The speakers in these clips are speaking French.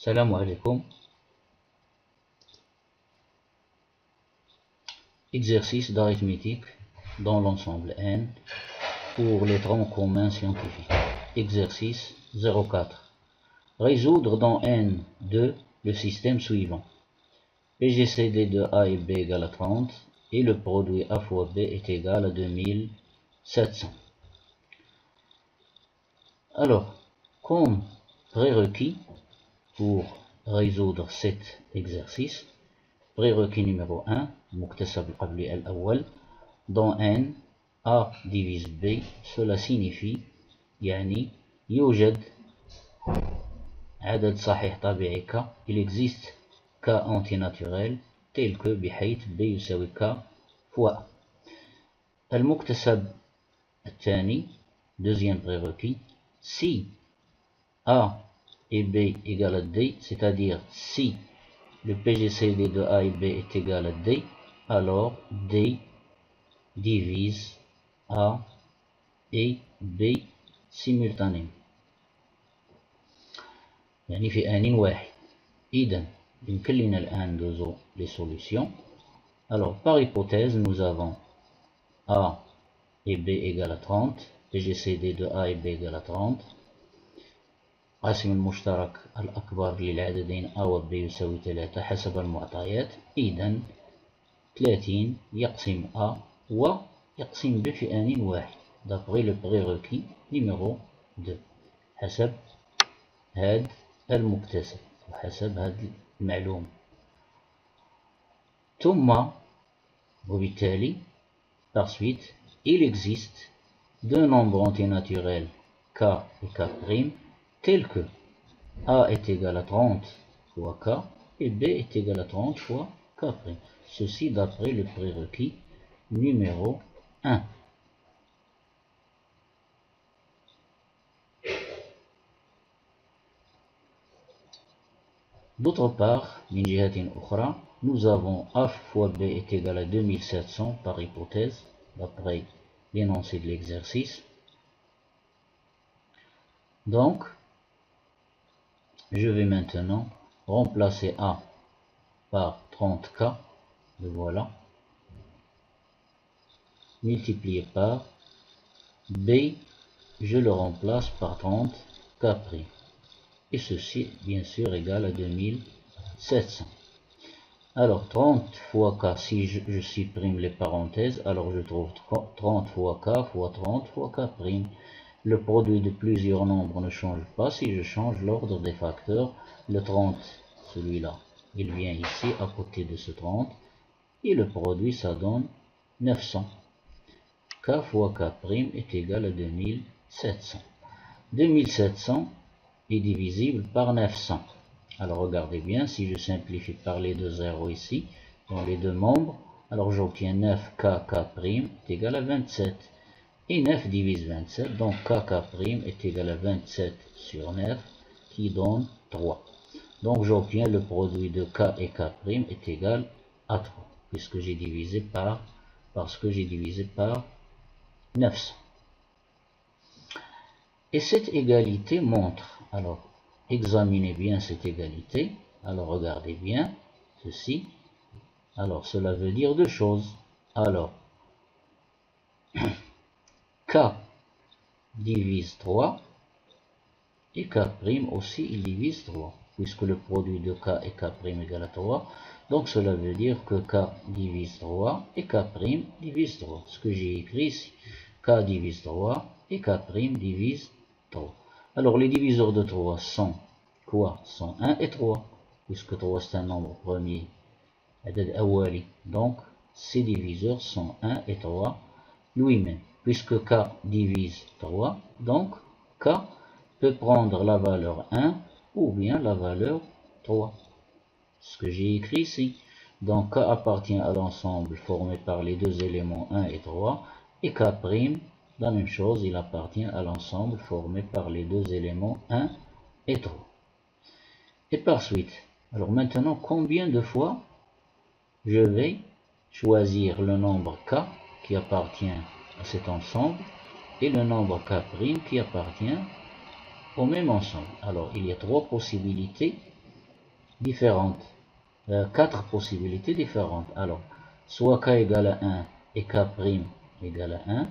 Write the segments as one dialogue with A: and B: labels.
A: Salam alaikum. Exercice d'arithmétique dans l'ensemble N pour les troncs communs scientifiques. Exercice 04. Résoudre dans N2 le système suivant. PGCD de A et B égale à 30 et le produit A fois B est égal à 2700. Alors, comme prérequis pour résoudre cet exercice, prérequis numéro 1, مكتسب القبلي الأول, dans N, A divise B, cela signifie يعني يوجد عدد صحيح طبيعي K, il existe K antinaturel tel que بحيث B يساوي K fois A. المكتسب الثاني, deuxième prérequis, si A et B égale à D, c'est-à-dire si le PGCD de A et B est égal à D, alors D divise A et B simultanément. يعني في آن واحد. إذن يمكن لنا الآن ندوزو les solutions. Alors par hypothèse nous avons A et B égale à 30, PGCD de A et B égale à 30. قاسم المشترك الأكبر للعددين A و B يساوي 3 حسب المعطيات. إذن 30 يقسم A ويقسم B في آن واحد d'après le prérequis numéro 2 حسب هذا المكتسب وحسب هذا المعلومة. ثم وبالتالي par suite il existe deux nombres antinaturels K et K' tel que A est égal à 30 fois K et B est égal à 30 fois K'. Ceci d'après le prérequis numéro 1. D'autre part, من جهة أخرى, nous avons A fois B est égal à 2700 par hypothèse, d'après l'énoncé de l'exercice. Donc, je vais maintenant remplacer A par 30K, le voilà, multiplié par B, je le remplace par 30K'. Et ceci, bien sûr, égale à 2700. Alors, 30 fois K, si je supprime les parenthèses, alors je trouve 30 fois K fois 30 fois K'. Le produit de plusieurs nombres ne change pas. Si je change l'ordre des facteurs, le 30, celui-là, il vient ici à côté de ce 30. Et le produit, ça donne 900. K fois K' est égal à 2700. 2700 est divisible par 900. Alors regardez bien, si je simplifie par les deux zéros ici, dans les deux membres, alors j'obtiens 9K' est égal à 27. Et 9 divise 27, donc K' est égal à 27 sur 9, qui donne 3. Donc j'obtiens le produit de K et K' est égal à 3, puisque j'ai divisé par, parce que j'ai divisé par 900. Et cette égalité montre, alors examinez bien cette égalité, alors regardez bien ceci, alors cela veut dire deux choses. Alors K divise 3 et K' aussi il divise 3, puisque le produit de K et K' égale à 3, donc cela veut dire que K divise 3 et K' divise 3, ce que j'ai écrit ici, K divise 3 et K' divise 3. Alors les diviseurs de 3 sont quoi? Sont 1 et 3, puisque 3 c'est un nombre premier, donc ces diviseurs sont 1 et 3 lui-même. Puisque K divise 3, donc K peut prendre la valeur 1 ou bien la valeur 3. Ce que j'ai écrit ici. Donc K appartient à l'ensemble formé par les deux éléments 1 et 3. Et K', la même chose, il appartient à l'ensemble formé par les deux éléments 1 et 3. Et par suite, alors maintenant, combien de fois je vais choisir le nombre K qui appartient à cet ensemble et le nombre K' qui appartient au même ensemble. Alors il y a trois possibilités différentes, 4 possibilités différentes. Alors, soit k égale à 1 et k' égale à 1,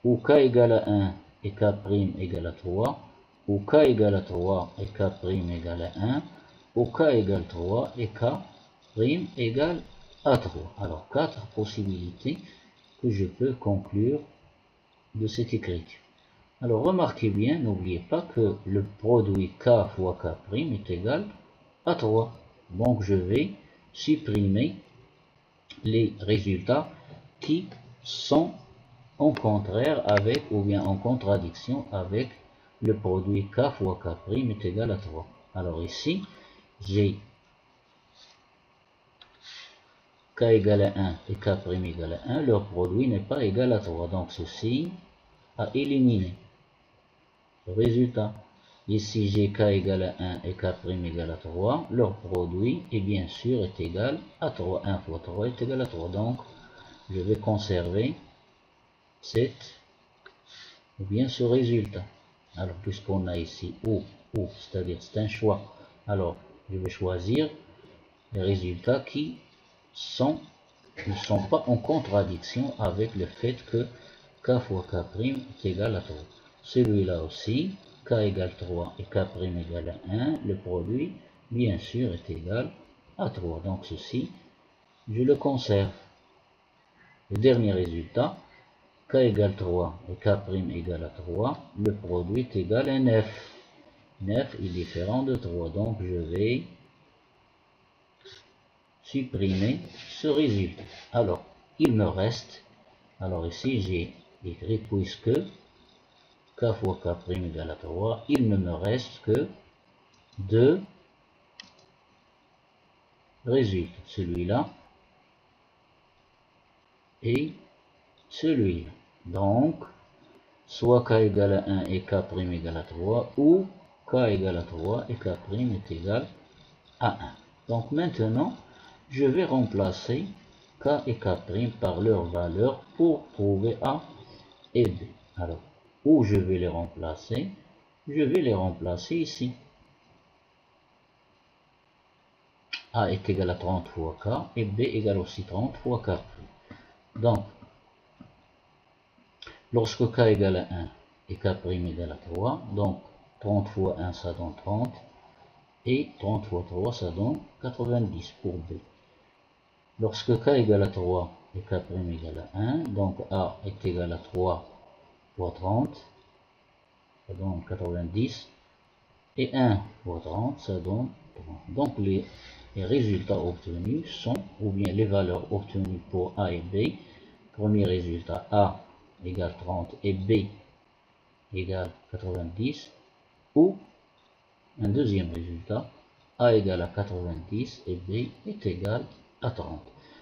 A: ou k égale à 1 et k' égale à 3, ou k égale à 3 et k' égale à 1, ou k égale 3 et k' égale à 3. Alors, 4 possibilités que je peux conclure de cette écriture. Alors, remarquez bien, n'oubliez pas que le produit k fois k' est égal à 3. Donc, je vais supprimer les résultats qui sont en contraire avec ou bien en contradiction avec le produit k fois k' est égal à 3. Alors ici, j'ai k égale à 1 et k' égale à 1, leur produit n'est pas égal à 3. Donc ceci a éliminé le résultat. Ici, j'ai k égale à 1 et k' égale à 3. Leur produit est bien sûr est égal à 3. 1 fois 3 est égal à 3. Donc, je vais conserver ou bien ce résultat. Alors, puisqu'on a ici ou, c'est-à-dire c'est un choix. Alors, je vais choisir les résultats qui ne sont pas en contradiction avec le fait que k fois k' est égal à 3. Celui-là aussi, k égale 3 et k' égale à 1, le produit, bien sûr, est égal à 3. Donc ceci, je le conserve. Le dernier résultat, k égale 3 et k' égale à 3, le produit est égal à 9. 9 est différent de 3, donc je vais supprimer ce résultat. Alors, il me reste, alors ici j'ai écrit puisque k fois k' égale à 3, il ne me reste que deux résultats, celui-là et celui-là. Donc, soit k égale à 1 et k' égale à 3, ou k égale à 3 et k' est égal à 1. Donc maintenant, je vais remplacer k et k' par leur valeur pour trouver a et b. Alors, où je vais les remplacer? Je vais les remplacer ici. A est égal à 30 fois k et b égale aussi 30 fois k'. Donc, lorsque k égale à 1 et k' égale à 3, donc 30 fois 1 ça donne 30 et 30 fois 3 ça donne 90 pour b. Lorsque k égale à 3 et k' égale à 1, donc a est égal à 3 fois 30, ça donne 90, et 1 fois 30, ça donne 30. Donc les résultats obtenus sont, ou bien les valeurs obtenues pour A et B. Premier résultat, A égale 30 et B égale 90, ou un deuxième résultat, A égale à 90 et B est égal à 30.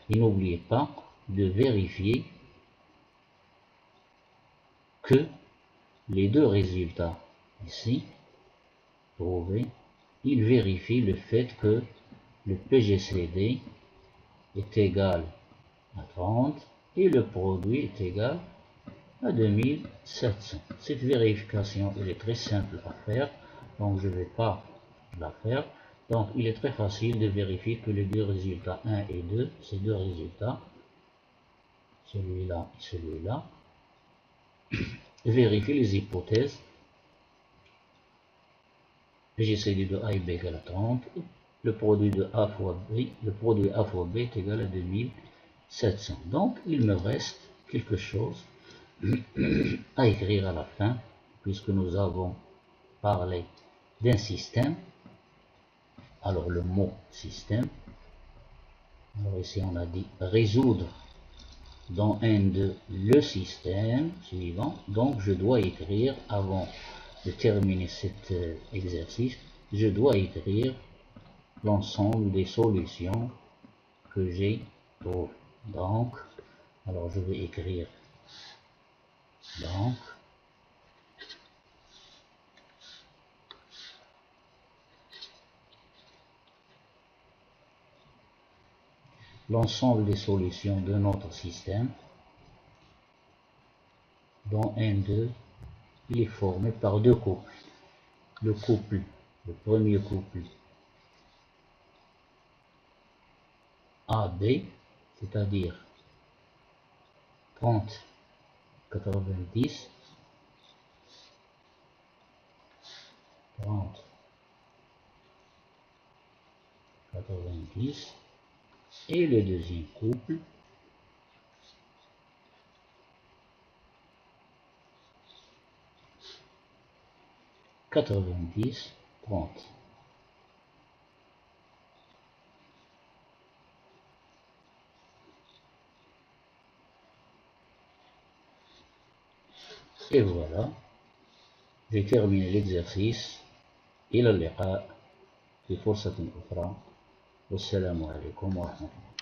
A: Et n'oubliez pas de vérifier que les deux résultats ici trouvés, ils vérifient le fait que le PGCD est égal à 30 et le produit est égal à 2700. Cette vérification, elle est très simple à faire, donc je ne vais pas la faire. Donc il est très facile de vérifier que les deux résultats 1 et 2, ces deux résultats, celui-là et celui-là, vérifient les hypothèses. PGCD de A et B égale à 30, le produit de A fois B, le produit A fois B est égal à 2700. Donc il me reste quelque chose à écrire à la fin, puisque nous avons parlé d'un système. Alors le mot système, alors ici on a dit résoudre dans N2 le système suivant. Donc je dois écrire, avant de terminer cet exercice, je dois écrire l'ensemble des solutions que j'ai trouvées. Donc, alors je vais écrire donc l'ensemble des solutions de notre système dont N2 il est formé par deux couples. Le premier couple AB, c'est-à-dire 30, 90, 30, 90, et le deuxième couple, 90, 30. Et voilà, j'ai terminé l'exercice. إلى اللقاء في فرصة أخرى والسلام عليكم ورحمة الله.